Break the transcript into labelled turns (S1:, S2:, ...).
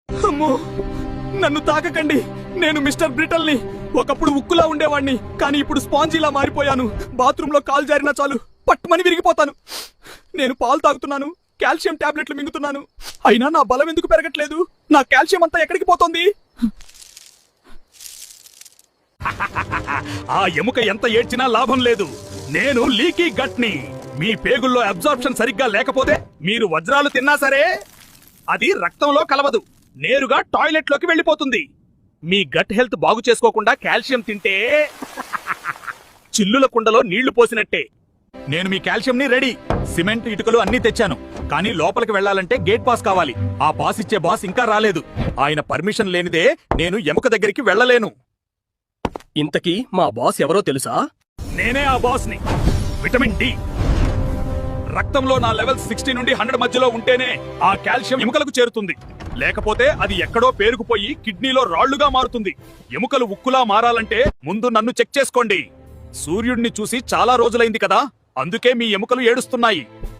S1: అమ్మో, నన్ను తాకకండి. నేను మిస్టర్ బ్రిటల్ని. ఒకప్పుడు ఉక్కులా ఉండేవాణ్ణి, కానీ ఇప్పుడు స్పాంజీలా మారిపోయాను. బాత్రూంలో కాలు జారినా చాలు పట్టుమని విరిగిపోతాను. నేను పాలు తాగుతున్నాను, కాల్షియం టాబ్లెట్లు మింగుతున్నాను, అయినా నా బలం ఎందుకు పెరగట్లేదు? నా కాల్షియం అంతా ఎక్కడికి పోతుంది? ఆ ఎముక ఎంత ఏడ్చినా లాభం లేదు. నేను లీకీ గట్ని. మీ పేగుల్లో అబ్జార్ప్షన్ సరిగ్గా లేకపోతే మీరు వజ్రాలు తిన్నా సరే అది రక్తంలో కలవదు, నేరుగా టాయిలెట్ లోకి వెళ్ళిపోతుంది. మీ గట్ హెల్త్ బాగు చేసుకోకుండా కాల్షియం తింటే చిల్లుల కుండలో నీళ్లు పోసినట్టే. నేను మీ కాల్షియం ని రెడీ, సిమెంట్ ఇటుకలు అన్ని తెచ్చాను. కానీ లోపలికి వెళ్లాలంటే గేట్ పాస్ కావాలి. ఆ పాస్ ఇచ్చే బాస్ ఇంకా రాలేదు. ఆయన పర్మిషన్ లేనిదే నేను ఎముక దగ్గరికి వెళ్ళలేను.
S2: ఇంతకీ మా బాస్ ఎవరో తెలుసా?
S1: నేనే ఆ బాస్ ని. Vitamin D. రక్తంలో నా లెవెల్ 60 నుండి 100 మధ్యలో ఉంటేనే ఆ కాల్షియం ఎముకలకు చేరుతుంది. లేకపోతే అది ఎక్కడో పేరుకుపోయి కిడ్నీలో రాళ్లుగా మారుతుంది. ఎముకలు ఉక్కులా మారాలంటే ముందు నన్ను చెక్ చేసుకోండి. సూర్యుడిని చూసి చాలా రోజులైంది కదా, అందుకే మీ ఎముకలు ఏడుస్తున్నాయి.